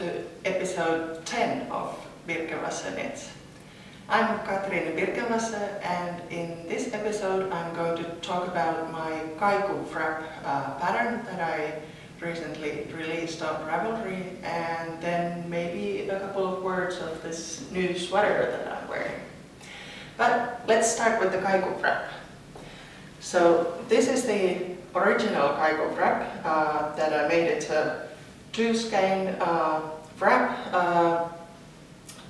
to episode 10 of Birkenwasser Knits. I'm Katriine Birkenwasser, and in this episode I'm going to talk about my Kaiku wrap pattern that I recently released on Ravelry, and then maybe a couple of words of this new sweater that I'm wearing. But let's start with the Kaiku wrap. So this is the original Kaiku wrap that I made. It's a 2-skein wrap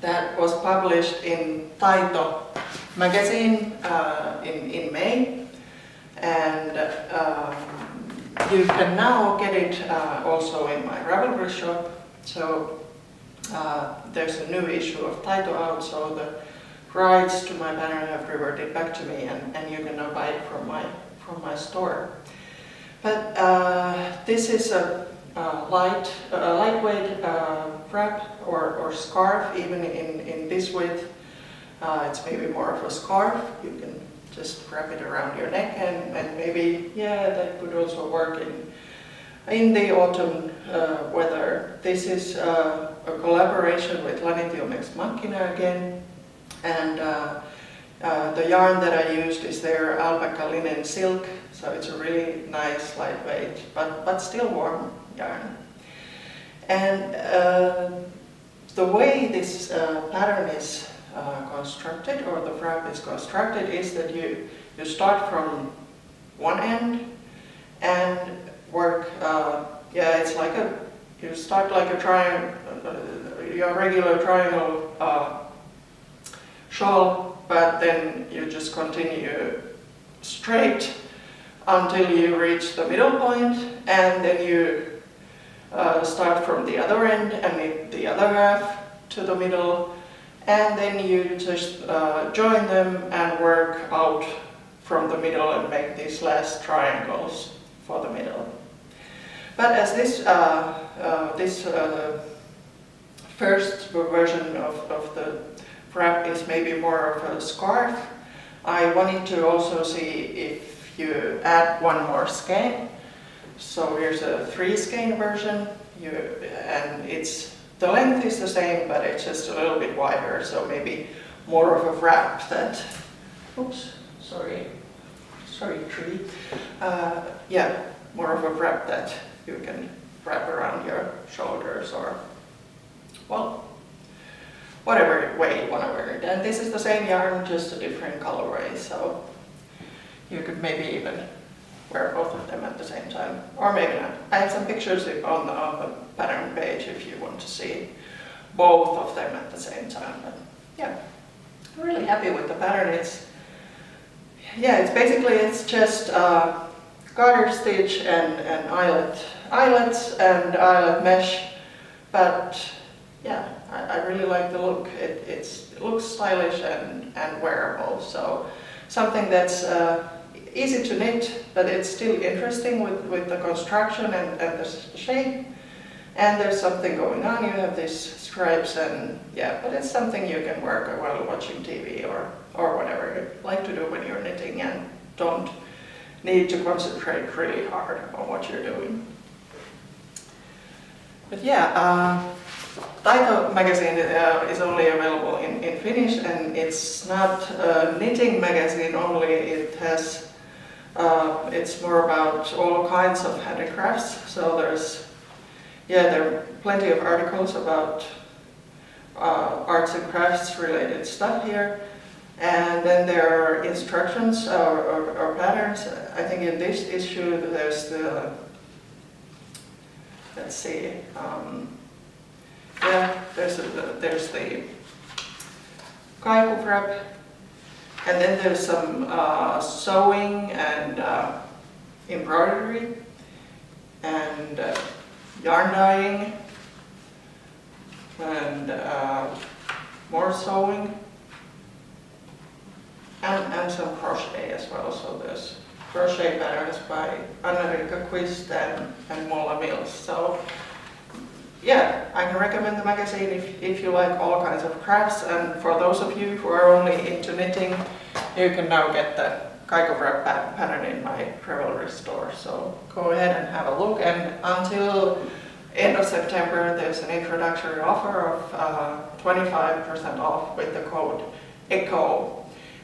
that was published in Taito magazine in May, and you can now get it also in my Ravelry shop. So there's a new issue of Taito out, so the rights to my pattern have reverted back to me, and you can now buy it from my store. But this is a lightweight wrap or scarf, even in this width. It's maybe more of a scarf. You can just wrap it around your neck, and maybe, yeah, that could also work in the autumn weather. This is a collaboration with Lanitium x Machina again, and the yarn that I used is their alpaca linen silk, so it's a really nice, lightweight, but still warm yarn. And the way this pattern is constructed, or the wrap is constructed, is that you start from one end and work, it's like you start like a triangle, your regular triangle shawl, but then you just continue straight until you reach the middle point, and then you start from the other end and knit the other half to the middle, and then you just join them and work out from the middle and make these last triangles for the middle. But as this first version of the wrap is maybe more of a scarf, I wanted to also see if you add one more skein. So here's a 3-skein version, and the length is the same, but it's just a little bit wider, so maybe more of a wrap that, tree. More of a wrap that you can wrap around your shoulders, or, well, whatever way you want to wear it. And this is the same yarn, just a different colorway, so you could maybe even wear both of them at the same time, or maybe not. I have some pictures on the pattern page if you want to see both of them at the same time. But yeah, I'm really happy with the pattern. It's just garter stitch and eyelets and eyelet mesh, but yeah, I really like the look. It looks stylish and wearable, so something that's easy to knit, but it's still interesting with the construction and the shape, and there's something going on. You have these stripes, and yeah, but it's something you can work while watching TV or whatever you like to do when you're knitting and don't need to concentrate really hard on what you're doing. But yeah, Taito magazine is only available in Finnish, and it's not a knitting magazine only. It has it's more about all kinds of handicrafts. So there are plenty of articles about arts and crafts related stuff here, and then there are instructions or patterns. I think in this issue there's the, let's see, there's the Kaiku wrap, and then there's some sewing and embroidery and yarn dyeing and more sewing and some crochet as well. So there's crochet patterns by Anna-Riikka Quist and Molla Mills. So yeah, I can recommend the magazine if you like all kinds of crafts, and for those of you who are only into knitting, you can now get the Kaiku wrap pattern in my Ravelry store. So go ahead and have a look, and until end of September there's an introductory offer of 25% off with the code ECHO.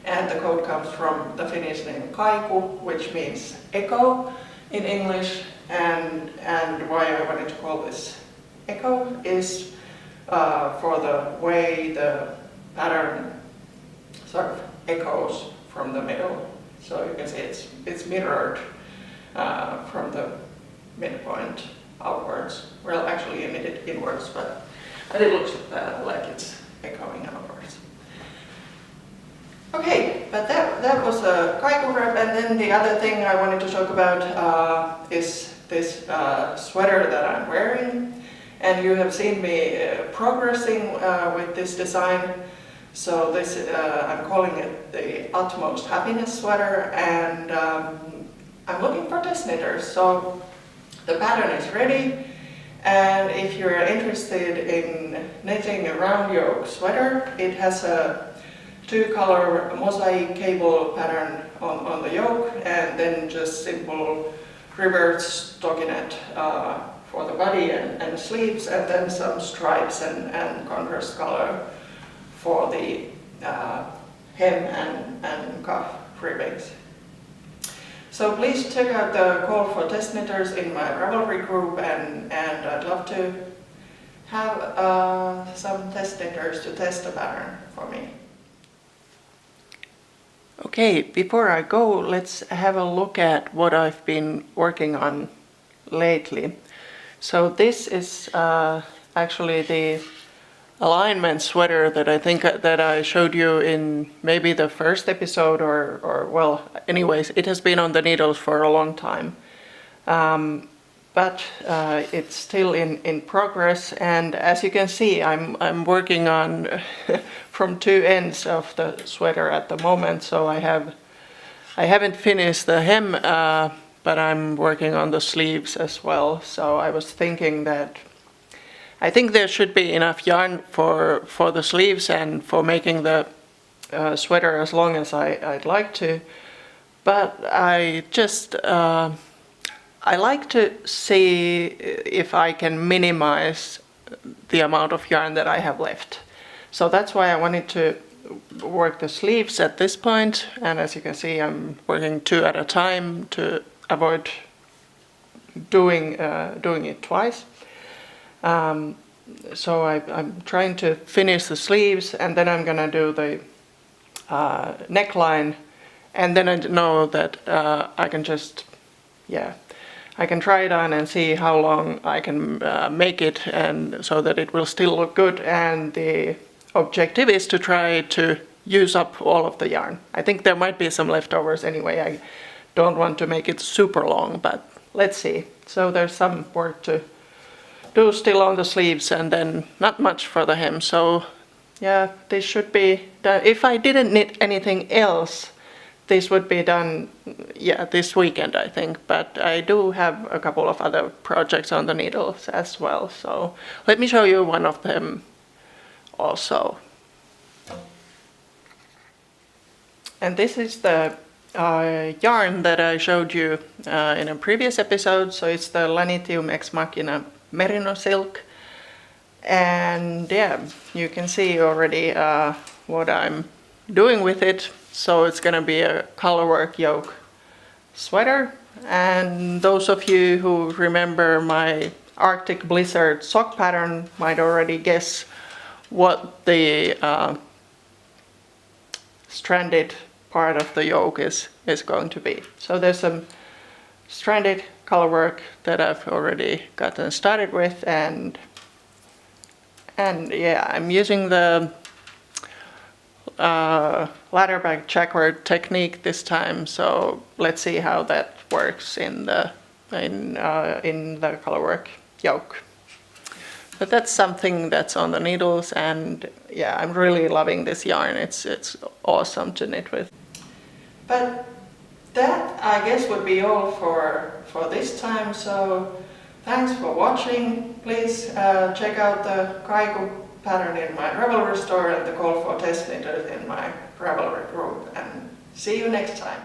And the code comes from the Finnish name Kaiku, which means echo in English. And why I wanted to call this echo is for the way the pattern sort of echoes from the middle. So you can see it's mirrored from the midpoint outwards. Well, actually emitted inwards, but it looks like it's echoing outwards. Okay, but that was a Kaiku wrap, and then the other thing I wanted to talk about is this sweater that I'm wearing. And you have seen me progressing with this design. So this, I'm calling it the Utmost Happiness sweater, and I'm looking for test knitters. So the pattern is ready, and if you're interested in knitting a round-yoke sweater, it has a 2-color mosaic cable pattern on the yoke, and then just simple reverse stockinette for the body and sleeves, and then some stripes and contrast color for the hem and cuff ribbings. So please check out the call for test knitters in my Ravelry group, and I'd love to have some test knitters to test the pattern for me. Okay, before I go, let's have a look at what I've been working on lately. So this is actually the alignment sweater that I think that I showed you in maybe the first episode, or well, anyways, it has been on the needles for a long time. But it's still in progress, and as you can see, I'm working on from 2 ends of the sweater at the moment. So I haven't finished the hem, but I'm working on the sleeves as well. So I was thinking that I think there should be enough yarn for the sleeves and for making the sweater as long as I'd like to, but I just I like to see if I can minimize the amount of yarn that I have left. So that's why I wanted to work the sleeves at this point, and as you can see, I'm working 2 at a time to avoid doing it twice. So I'm trying to finish the sleeves, and then I'm gonna do the neckline, and then I know that I can just, I can try it on and see how long I can make it, and so that it will still look good. And the objective is to try to use up all of the yarn. I think there might be some leftovers anyway. I don't want to make it super long, but let's see. So there's some work to do still on the sleeves, and then not much for the hem. So yeah, this should be done. If I didn't knit anything else, this would be done, this weekend, I think. But I do have a couple of other projects on the needles as well. So let me show you one of them also. And this is the yarn that I showed you in a previous episode. So it's the Lanitium Ex Machina merino silk. And yeah, you can see already what I'm doing with it. So it's gonna be a colorwork yoke sweater. And those of you who remember my Arctic Blizzard sock pattern might already guess what the stranded part of the yoke is going to be. So there's some stranded colorwork that I've already gotten started with, and yeah, I'm using the ladder back checkered technique this time. So let's see how that works in the colorwork yoke. But that's something that's on the needles, and yeah, I'm really loving this yarn. It's awesome to knit with. But that, I guess, would be all for this time. So thanks for watching. Please check out the Kaiku pattern in my Ravelry store and the call for test knitters in my Ravelry group. And see you next time.